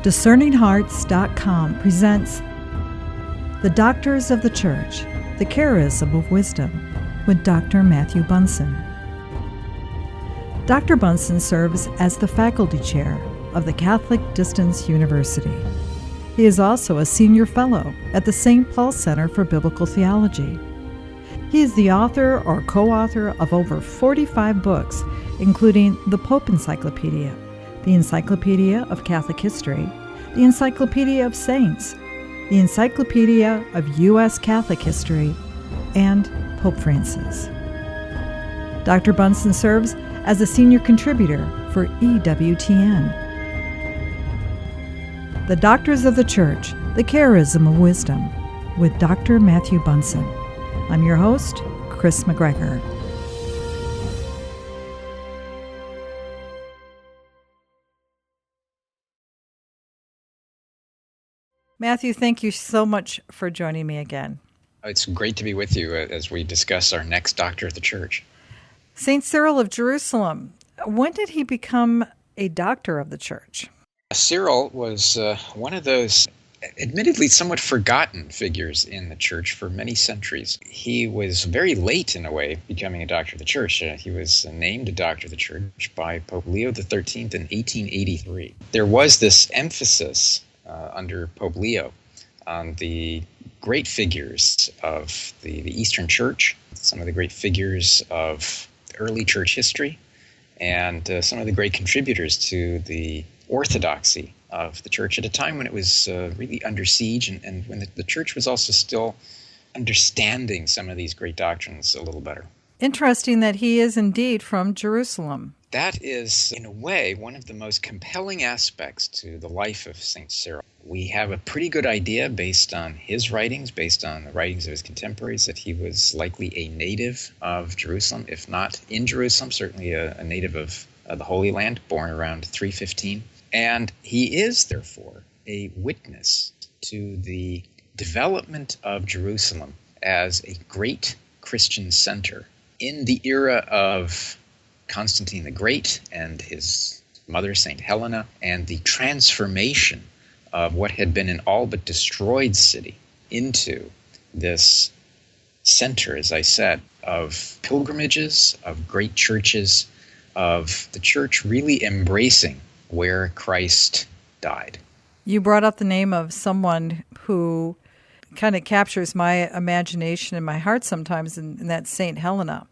DiscerningHearts.com presents The Doctors of the Church, the Charism of Wisdom, with Dr. Matthew Bunson. Dr. Bunson serves as the faculty chair of the Catholic Distance University. He is also a senior fellow at the St. Paul Center for Biblical Theology. He is the author or co-author of over 45 books, including the Pope Encyclopedia, the Encyclopedia of Catholic History, the Encyclopedia of Saints, the Encyclopedia of U.S. Catholic History, and Pope Francis. Dr. Bunson serves as a senior contributor for EWTN. The Doctors of the Church, the Charism of Wisdom, with Dr. Matthew Bunson. I'm your host, Chris McGregor. Matthew, thank you so much for joining me again. It's great to be with you as we discuss our next Doctor of the Church. St Cyril of Jerusalem. When did he become a doctor of the Church? Cyril was one of those admittedly somewhat forgotten figures in the Church for many centuries. He was very late, in a way, becoming a Doctor of the Church. He was named a Doctor of the Church by Pope Leo XIII in 1883. There was this emphasis under Pope Leo on the great figures of the Eastern Church, some of the great figures of early church history, and some of the great contributors to the orthodoxy of the church at a time when it was really under siege and when the church was also still understanding some of these great doctrines a little better. Interesting that he is indeed from Jerusalem. That is, in a way, one of the most compelling aspects to the life of St. Cyril. We have a pretty good idea based on his writings, based on the writings of his contemporaries, that he was likely a native of Jerusalem, if not in Jerusalem, certainly a native of the Holy Land, born around 315. And he is, therefore, a witness to the development of Jerusalem as a great Christian center in the era of Constantine the Great and his mother, St. Helena, and the transformation of what had been an all but destroyed city into this center, as I said, of pilgrimages, of great churches, of the church really embracing where Christ died. You brought up the name of someone who kind of captures my imagination and my heart sometimes, and that's St. Helena.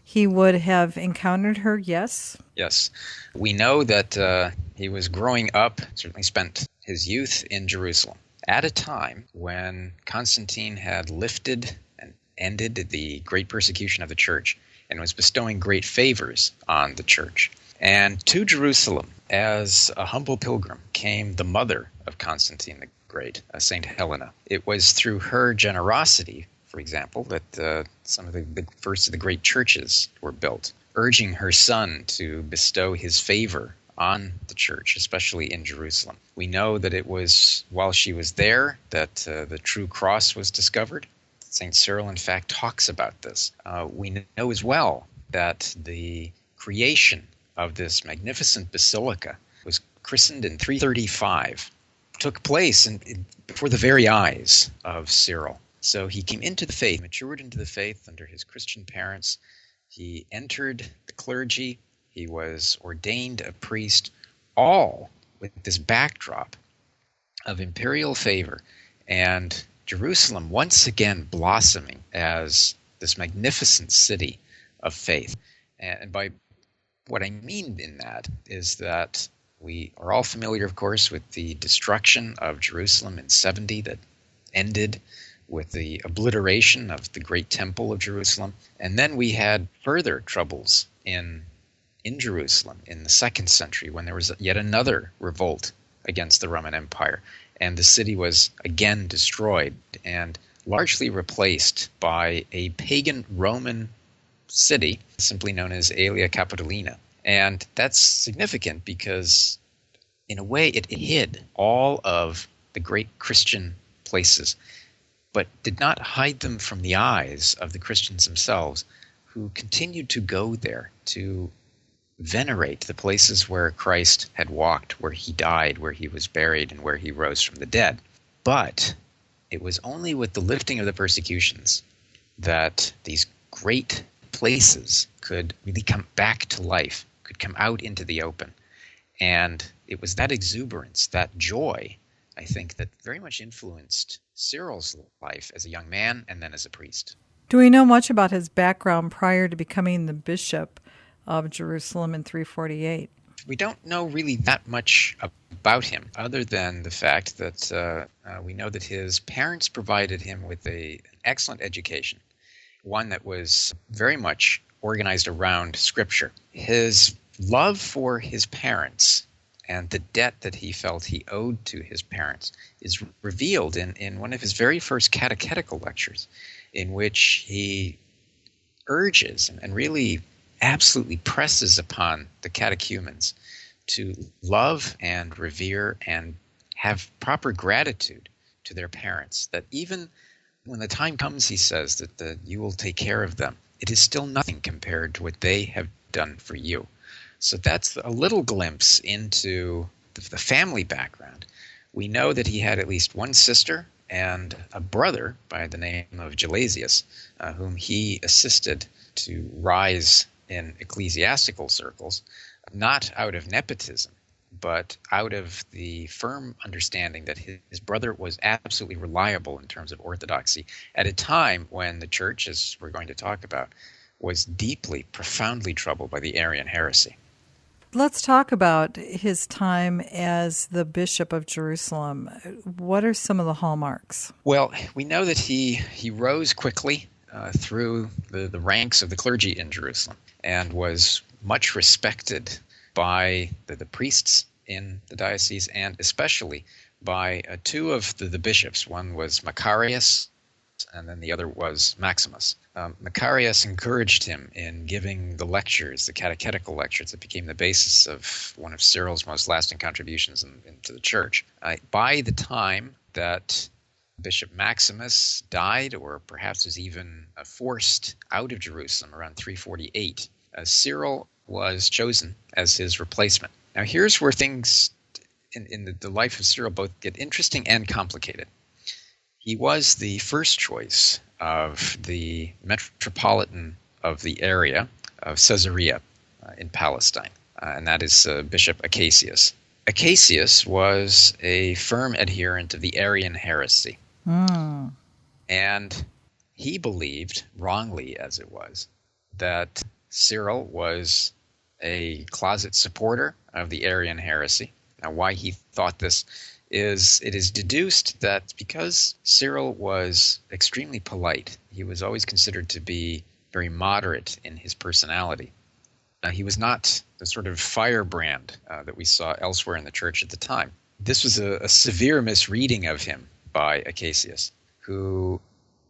He would have encountered her, yes? Yes. We know that he was growing up, certainly spent his youth in Jerusalem, at a time when Constantine had lifted and ended the great persecution of the church and was bestowing great favors on the church. And to Jerusalem, as a humble pilgrim, came the mother of Constantine the Great, St. Helena. It was through her generosity, for example, that some of the first of the great churches were built, urging her son to bestow his favor on the church, especially in Jerusalem. We know that it was while she was there that the true cross was discovered. St. Cyril, in fact, talks about this. We know as well that the creation of this magnificent basilica was christened in 335, took place before the very eyes of Cyril. So he came into the faith, matured into the faith under his Christian parents. He entered the clergy. He was ordained a priest, all with this backdrop of imperial favor and Jerusalem once again blossoming as this magnificent city of faith. And by what I mean in that is that we are all familiar, of course, with the destruction of Jerusalem in 70 that ended with the obliteration of the great temple of Jerusalem. And then we had further troubles in Jerusalem in the 2nd century when there was yet another revolt against the Roman Empire. And the city was again destroyed and largely replaced by a pagan Roman city, simply known as Aelia Capitolina. And that's significant because, in a way, it hid all of the great Christian places, but did not hide them from the eyes of the Christians themselves, who continued to go there to venerate the places where Christ had walked, where he died, where he was buried, and where he rose from the dead. But it was only with the lifting of the persecutions that these great places could really come back to life, could come out into the open. And it was that exuberance, that joy, I think, that very much influenced Cyril's life as a young man and then as a priest. Do we know much about his background prior to becoming the bishop of Jerusalem in 348? We don't know really that much about him, other than the fact that we know that his parents provided him with an excellent education, one that was very much organized around Scripture. His love for his parents and the debt that he felt he owed to his parents is revealed in one of his very first Catechetical Lectures, in which he urges and really absolutely presses upon the catechumens to love and revere and have proper gratitude to their parents, that even when the time comes, he says, that you will take care of them, it is still nothing compared to what they have done for you. So that's a little glimpse into the family background. We know that he had at least one sister and a brother by the name of Gelasius, whom he assisted to rise in ecclesiastical circles, not out of nepotism, but out of the firm understanding that his brother was absolutely reliable in terms of orthodoxy at a time when the church, as we're going to talk about, was deeply, profoundly troubled by the Arian heresy. Let's talk about his time as the Bishop of Jerusalem. What are some of the hallmarks? Well, we know that he rose quickly through the ranks of the clergy in Jerusalem and was much respected by the priests in the diocese, and especially by two of the bishops. One was Macarius, and then the other was Maximus. Macarius encouraged him in giving the lectures, the Catechetical Lectures, that became the basis of one of Cyril's most lasting contributions into the church. By the time that Bishop Maximus died, or perhaps was even forced out of Jerusalem around 348, Cyril was chosen as his replacement. Now here's where things in the life of Cyril both get interesting and complicated. He was the first choice of the metropolitan of the area of Caesarea in Palestine, and that is Bishop Acacius. Acacius was a firm adherent of the Arian heresy, and he believed, wrongly as it was, that Cyril was a closet supporter of the Arian heresy. Now, why he thought this is it is deduced that because Cyril was extremely polite, he was always considered to be very moderate in his personality. He was not the sort of firebrand that we saw elsewhere in the church at the time. This was a severe misreading of him by Acacius, who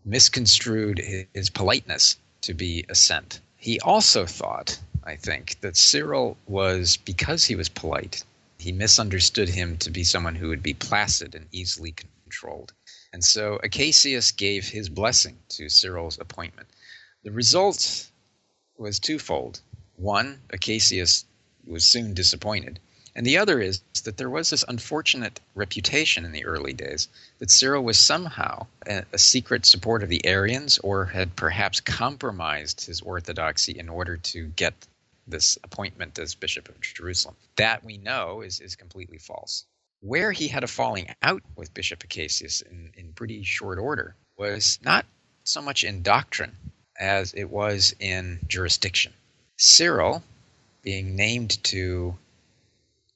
misconstrued his politeness to be assent. He also thought, I think, that Cyril was, because he was polite, he misunderstood him to be someone who would be placid and easily controlled. And so Acacius gave his blessing to Cyril's appointment. The result was twofold. One, Acacius was soon disappointed. And the other is that there was this unfortunate reputation in the early days that Cyril was somehow a secret supporter of the Arians, or had perhaps compromised his orthodoxy in order to get this appointment as Bishop of Jerusalem. That, we know, is completely false. Where he had a falling out with Bishop Acacius in pretty short order was not so much in doctrine as it was in jurisdiction. Cyril, being named to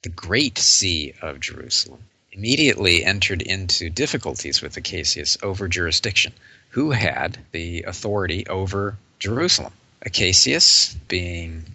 the great see of Jerusalem, immediately entered into difficulties with Acacius over jurisdiction. Who had the authority over Jerusalem? Acacius, being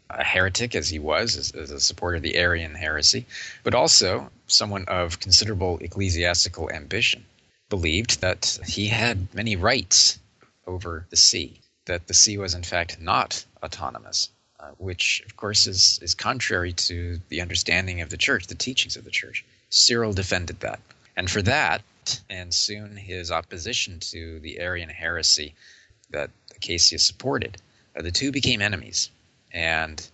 a heretic as he was, as a supporter of the Arian heresy, but also someone of considerable ecclesiastical ambition, believed that he had many rights over the see, that the see was in fact not autonomous, which of course is contrary to the understanding of the church, the teachings of the church. Cyril defended that. And for that, and soon his opposition to the Arian heresy that Acacius supported, the two became enemies. And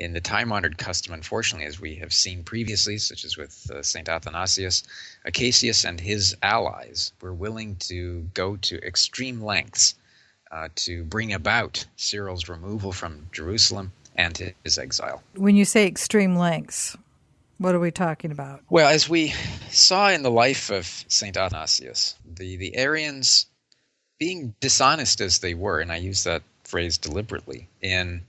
in the time-honored custom, unfortunately, as we have seen previously, such as with St. Athanasius, Cassius and his allies were willing to go to extreme lengths to bring about Cyril's removal from Jerusalem and his exile. When you say extreme lengths, what are we talking about? Well, as we saw in the life of St. Athanasius, the Arians, being dishonest as they were, and I use that phrase deliberately, in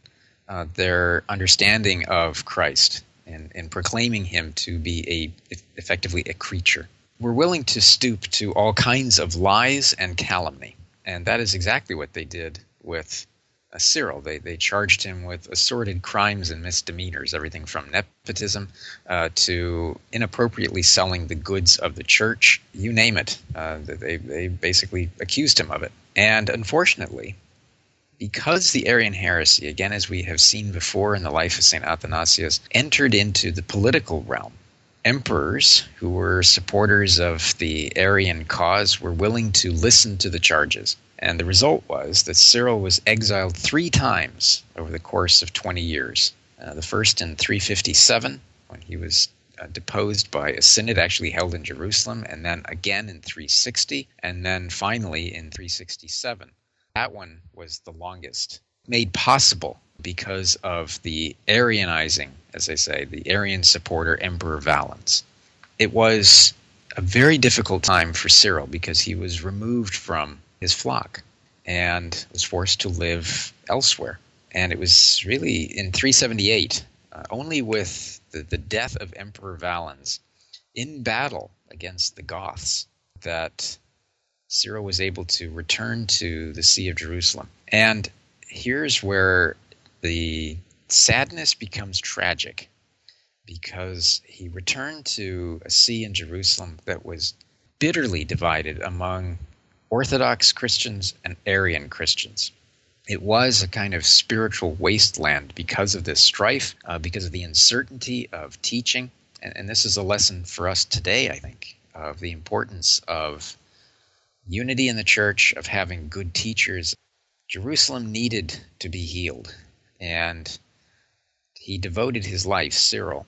their understanding of Christ and in proclaiming him to be effectively a creature, were willing to stoop to all kinds of lies and calumny. And that is exactly what they did with Cyril. They charged him with assorted crimes and misdemeanors, everything from nepotism to inappropriately selling the goods of the church, you name it. They basically accused him of it. And unfortunately, because the Arian heresy, again as we have seen before in the life of St. Athanasius, entered into the political realm, emperors who were supporters of the Arian cause were willing to listen to the charges. And the result was that Cyril was exiled 3 times over the course of 20 years. The first in 357, when he was deposed by a synod actually held in Jerusalem, and then again in 360, and then finally in 367. That one was the longest, made possible because of the Arianizing, as they say, the Arian supporter Emperor Valens. It was a very difficult time for Cyril because he was removed from his flock and was forced to live elsewhere. And it was really in 378, only with the death of Emperor Valens in battle against the Goths, that Cyril was able to return to the See of Jerusalem. And here's where the sadness becomes tragic, because he returned to a see in Jerusalem that was bitterly divided among Orthodox Christians and Arian Christians. It was a kind of spiritual wasteland because of this strife, because of the uncertainty of teaching. And this is a lesson for us today, I think, of the importance of unity in the church, of having good teachers. Jerusalem needed to be healed, and he devoted his life, Cyril,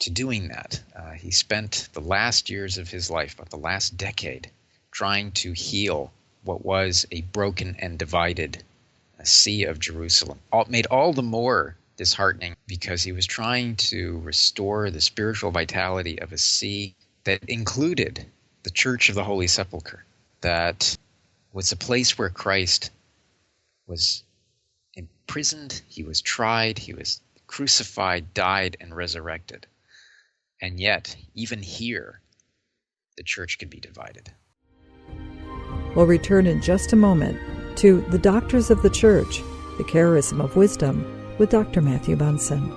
to doing that. He spent the last years of his life, about the last decade, trying to heal what was a broken and divided See of Jerusalem. Made all the more disheartening because he was trying to restore the spiritual vitality of a see that included the Church of the Holy Sepulchre, that was a place where Christ was imprisoned, he was tried, he was crucified, died, and resurrected. And yet, even here, the church could be divided. We'll return in just a moment to The Doctors of the Church, the Charism of Wisdom, with Dr. Matthew Bunson.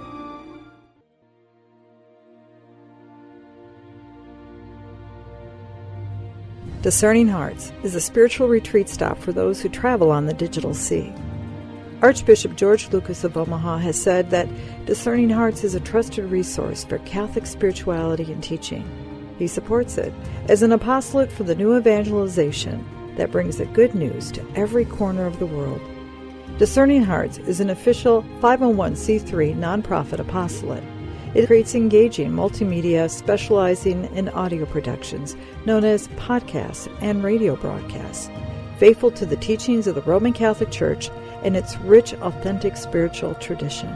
Discerning Hearts is a spiritual retreat stop for those who travel on the digital sea. Archbishop George Lucas of Omaha has said that Discerning Hearts is a trusted resource for Catholic spirituality and teaching. He supports it as an apostolate for the new evangelization that brings the good news to every corner of the world. Discerning Hearts is an official 501c3 nonprofit apostolate. It creates engaging multimedia specializing in audio productions known as podcasts and radio broadcasts, faithful to the teachings of the Roman Catholic Church and its rich, authentic spiritual tradition.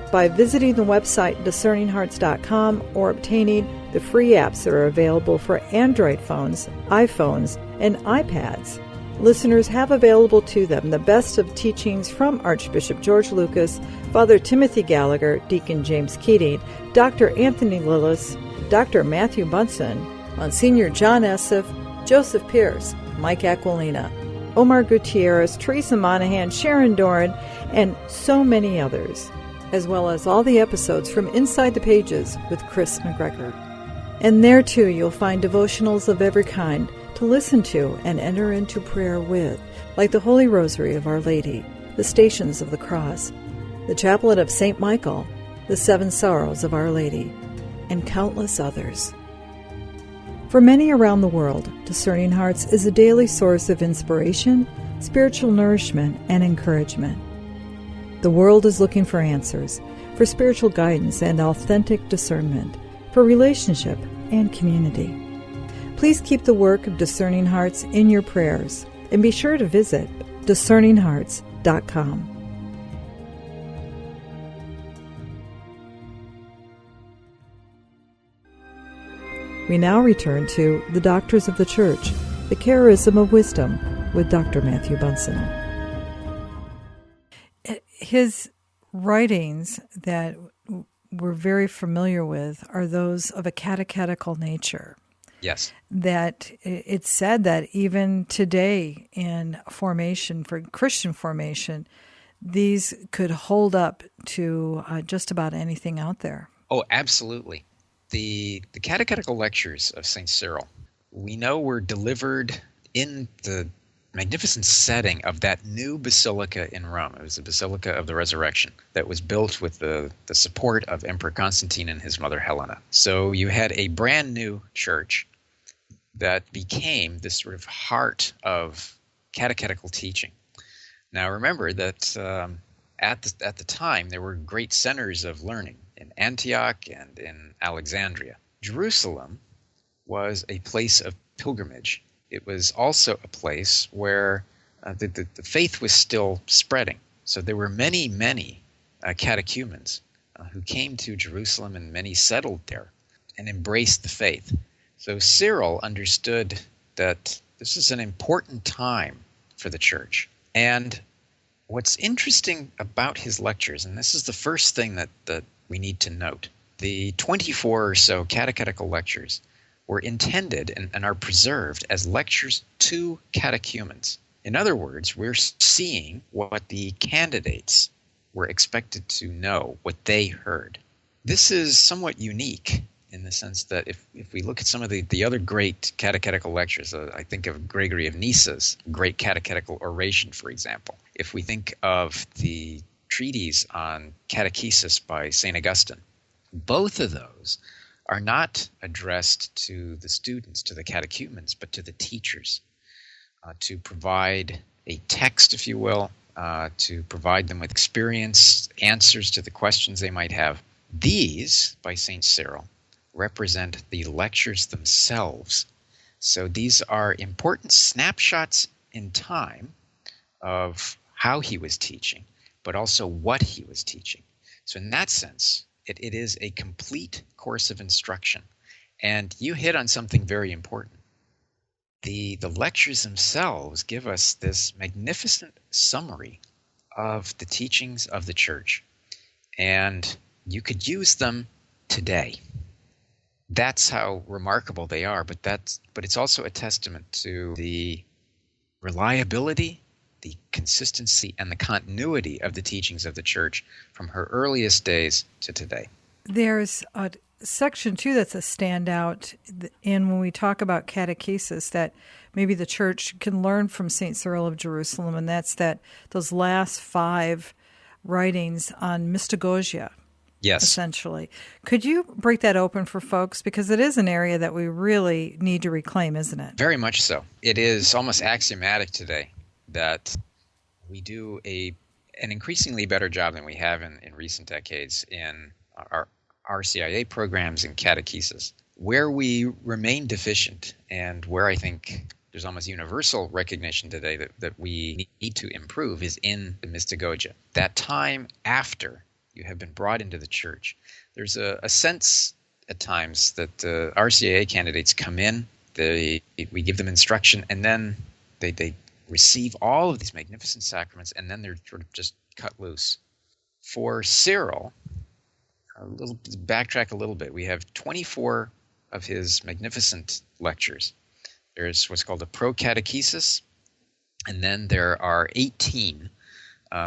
By visiting the website discerninghearts.com or obtaining the free apps that are available for Android phones, iPhones, and iPads, listeners have available to them the best of teachings from Archbishop George Lucas, Father Timothy Gallagher, Deacon James Keating, Dr. Anthony Lillis, Dr. Matthew Bunson, Monsignor John Esseff, Joseph Pierce, Mike Aquilina, Omar Gutierrez, Teresa Monahan, Sharon Doran, and so many others, as well as all the episodes from Inside the Pages with Chris McGregor. And there, too, you'll find devotionals of every kind to listen to and enter into prayer with, like the Holy Rosary of Our Lady, the Stations of the Cross, the Chaplet of St. Michael, the Seven Sorrows of Our Lady, and countless others. For many around the world, Discerning Hearts is a daily source of inspiration, spiritual nourishment, and encouragement. The world is looking for answers. for spiritual guidance and authentic discernment, for relationship and community. Please keep the work of Discerning Hearts in your prayers, and be sure to visit discerninghearts.com. We now return to The Doctors of the Church, the Charism of Wisdom, with Dr. Matthew Bunson. His writings that we're very familiar with are those of a catechetical nature. Yes. That it's said that even today in formation, for Christian formation, these could hold up to just about anything out there. Oh, absolutely. The Catechetical Lectures of St. Cyril, we know were delivered in the magnificent setting of that new basilica in Rome. It was the Basilica of the Resurrection that was built with the support of Emperor Constantine and his mother Helena. So you had a brand new church that became this sort of heart of catechetical teaching. Now remember that at the time there were great centers of learning in Antioch and in Alexandria. Jerusalem was a place of pilgrimage. It was also a place where the faith was still spreading. So there were many catechumens who came to Jerusalem, and many settled there and embraced the faith. So Cyril understood that this is an important time for the church. And what's interesting about his lectures, and this is the first thing that we need to note, the 24 or so catechetical lectures were intended and are preserved as lectures to catechumens. In other words, we're seeing what the candidates were expected to know, what they heard. This is somewhat unique in the sense that if we look at some of the other great catechetical lectures, I think of Gregory of Nyssa's great catechetical oration, for example. If we think of the treatise on catechesis by St. Augustine, both of those are not addressed to the students, to the catechumens, but to the teachers, to provide a text, if you will, to provide them with experience, answers to the questions they might have. These, by St. Cyril, represent the lectures themselves. So these are important snapshots in time of how he was teaching, but also what he was teaching. So in that sense, it is a complete course of instruction. And you hit on something very important. The lectures themselves give us this magnificent summary of the teachings of the church. And you could use them today. That's how remarkable they are, but it's also a testament to the reliability, the consistency, and the continuity of the teachings of the church from her earliest days to today. There's a section, too, that's a standout in when we talk about catechesis that maybe the church can learn from St. Cyril of Jerusalem, and that's those last 5 writings on mystagogia. Yes. Essentially. Could you break that open for folks? Because it is an area that we really need to reclaim, isn't it? Very much so. It is almost axiomatic today that we do an increasingly better job than we have in recent decades in our RCIA programs and catechesis. Where we remain deficient and where I think there's almost universal recognition today that we need to improve is in the mystagogia. That time after you have been brought into the church. There's a sense at times that the RCIA candidates come in, we give them instruction, and then they receive all of these magnificent sacraments, and then they're sort of just cut loose. For Cyril, backtrack a little bit. We have 24 of his magnificent lectures. There's what's called a Procatechesis, and then there are 18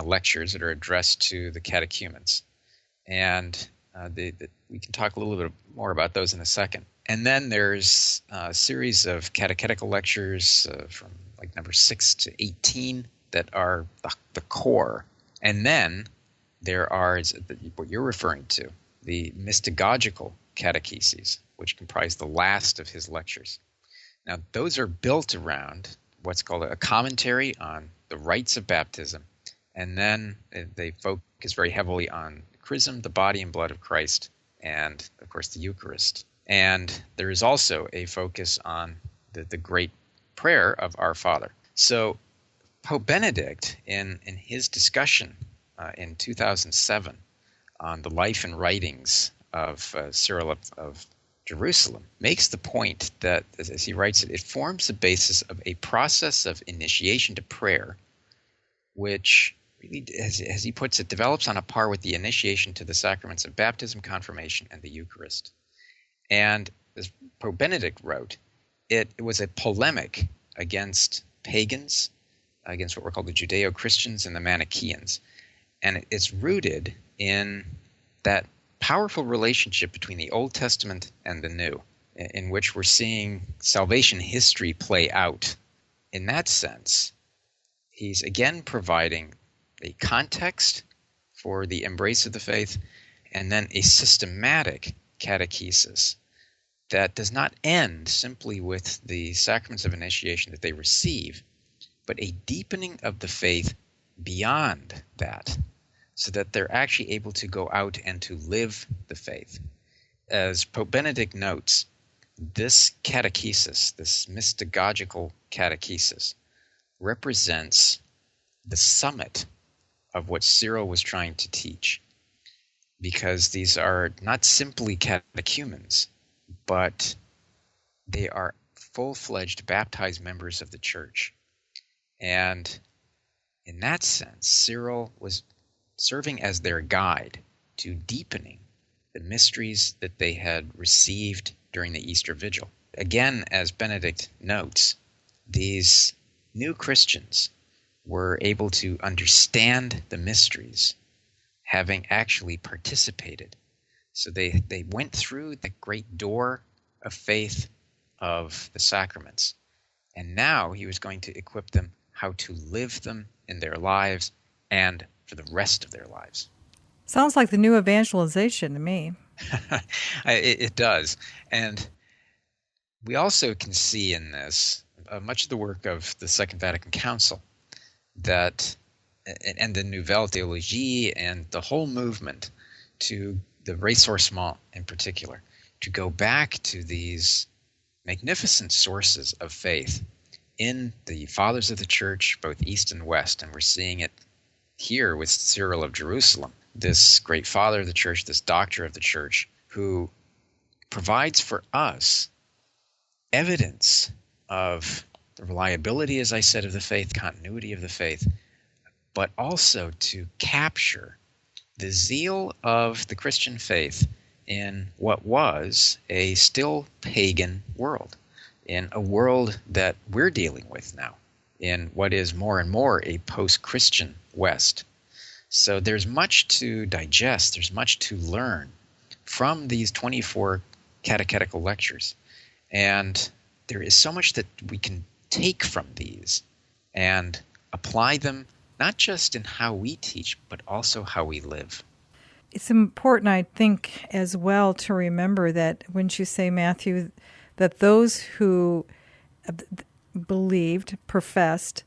lectures that are addressed to the catechumens. And we can talk a little bit more about those in a second. And then there's a series of catechetical lectures from like number 6 to 18 that are the core. And then there are what you're referring to, the mystagogical catecheses, which comprise the last of his lectures. Now, those are built around what's called a commentary on the rites of baptism, and then they focus very heavily on chrism, the body and blood of Christ, and, of course, the Eucharist. And there is also a focus on the great prayer of Our Father. So Pope Benedict, in his discussion in 2007 on the life and writings of Cyril of Jerusalem, makes the point that, as he writes it, it forms the basis of a process of initiation to prayer, which really, as he puts it, develops on a par with the initiation to the sacraments of baptism, confirmation, and the Eucharist. And as Pope Benedict wrote, it was a polemic against pagans, against what were called the Judeo-Christians and the Manichaeans. And it's rooted in that powerful relationship between the Old Testament and the New, in which we're seeing salvation history play out. In that sense, he's again providing a context for the embrace of the faith, and then a systematic catechesis that does not end simply with the sacraments of initiation that they receive, but a deepening of the faith beyond that, so that they're actually able to go out and to live the faith. As Pope Benedict notes, this catechesis, this mystagogical catechesis, represents the summit of what Cyril was trying to teach, because these are not simply catechumens, but they are full-fledged baptized members of the Church. And in that sense, Cyril was serving as their guide to deepening the mysteries that they had received during the Easter Vigil. Again, as Benedict notes, these new Christians were able to understand the mysteries, having actually participated. So they went through the great door of faith of the sacraments. And now he was going to equip them how to live them in their lives and for the rest of their lives. Sounds like the new evangelization to me. It does. And we also can see in this much of the work of the Second Vatican Council, that, and the Nouvelle Théologie and the whole movement to the ressourcement in particular, to go back to these magnificent sources of faith in the fathers of the Church, both East and West. And we're seeing it here with Cyril of Jerusalem, this great father of the Church, this doctor of the Church, who provides for us evidence of the reliability, as I said, of the faith, continuity of the faith, but also to capture the zeal of the Christian faith in what was a still pagan world, in a world that we're dealing with now, in what is more and more a post-Christian West. So there's much to digest, there's much to learn from these 24 catechetical lectures. And there is so much that we can take from these and apply them, not just in how we teach, but also how we live. It's important, I think, as well to remember that, wouldn't you say, Matthew, that those who believed, professed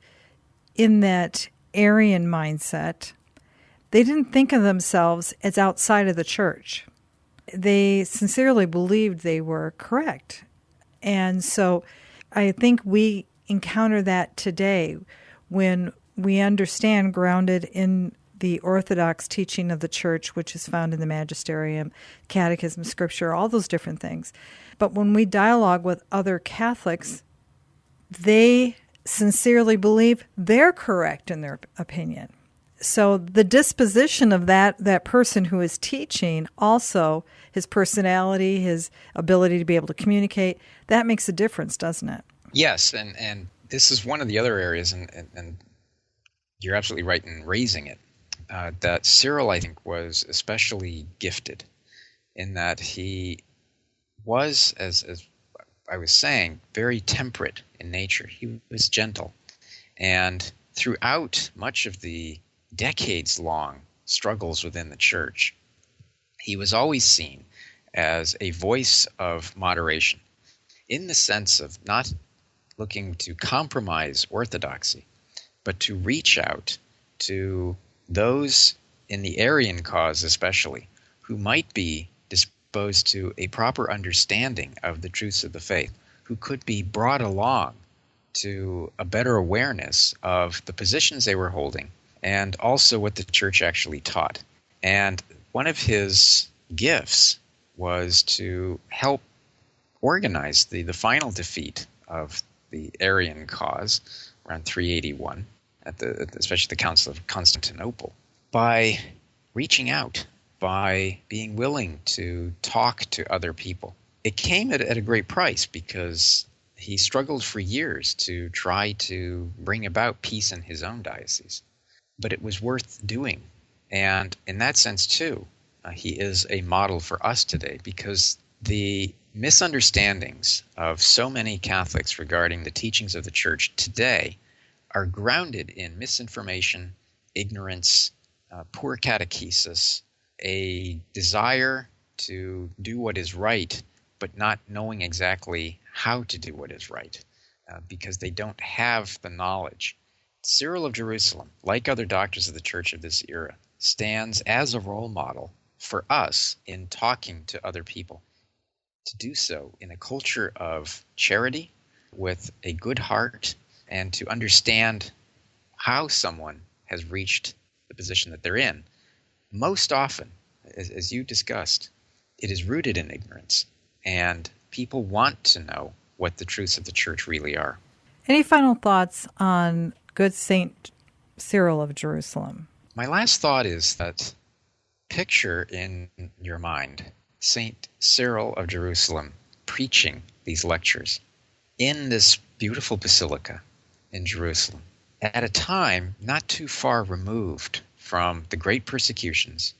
in that Arian mindset, they didn't think of themselves as outside of the church. They sincerely believed they were correct. And so I think we encounter that today when we understand, grounded in the orthodox teaching of the church, which is found in the magisterium, catechism, scripture, all those different things. But when we dialogue with other Catholics, they sincerely believe they're correct in their opinion. So the disposition of that person who is teaching, also his personality, his ability to be able to communicate, that makes a difference, doesn't it? Yes, and this is one of the other areas, and you're absolutely right in raising it, that Cyril, I think, was especially gifted in that he was, as I was saying, very temperate in nature. He was gentle. And throughout much of the decades-long struggles within the church, he was always seen as a voice of moderation, in the sense of not looking to compromise orthodoxy, but to reach out to those in the Arian cause especially, who might be disposed to a proper understanding of the truths of the faith, who could be brought along to a better awareness of the positions they were holding and also what the church actually taught. And one of his gifts was to help organize the final defeat of the Arian cause around 381, especially the Council of Constantinople, by reaching out, by being willing to talk to other people. It came at a great price because he struggled for years to try to bring about peace in his own diocese. But it was worth doing. And in that sense, too, he is a model for us today, because the misunderstandings of so many Catholics regarding the teachings of the Church today are grounded in misinformation, ignorance, poor catechesis, a desire to do what is right, but not knowing exactly how to do what is right, because they don't have the knowledge. Cyril of Jerusalem, like other doctors of the Church of this era, stands as a role model for us in talking to other people, to do so in a culture of charity, with a good heart, and to understand how someone has reached the position that they're in. Most often, as you discussed, it is rooted in ignorance, and people want to know what the truths of the Church really are. Any final thoughts on good St. Cyril of Jerusalem? My last thought is that picture in your mind St. Cyril of Jerusalem preaching these lectures in this beautiful basilica in Jerusalem at a time not too far removed from the great persecutions,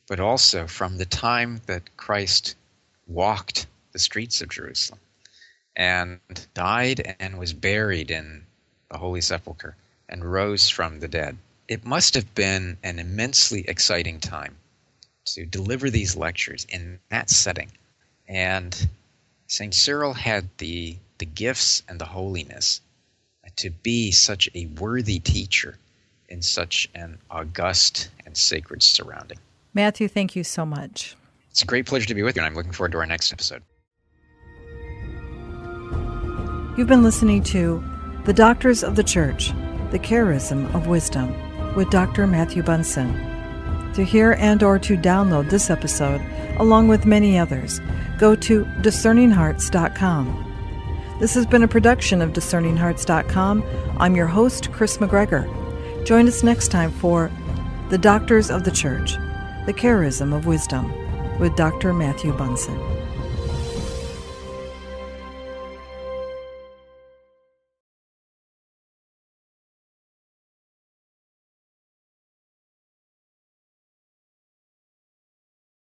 but also from the time that Christ walked the streets of Jerusalem and died and was buried in the Holy Sepulchre and rose from the dead. It must have been an immensely exciting time to deliver these lectures in that setting. And St. Cyril had the gifts and the holiness to be such a worthy teacher in such an august and sacred surrounding. Matthew, thank you so much. It's a great pleasure to be with you, and I'm looking forward to our next episode. You've been listening to The Doctors of the Church, the Charism of Wisdom, with Dr. Matthew Bunson. To hear and or to download this episode, along with many others, go to discerninghearts.com. This has been a production of discerninghearts.com. I'm your host, Chris McGregor. Join us next time for The Doctors of the Church, the Charism of Wisdom, with Dr. Matthew Bunson.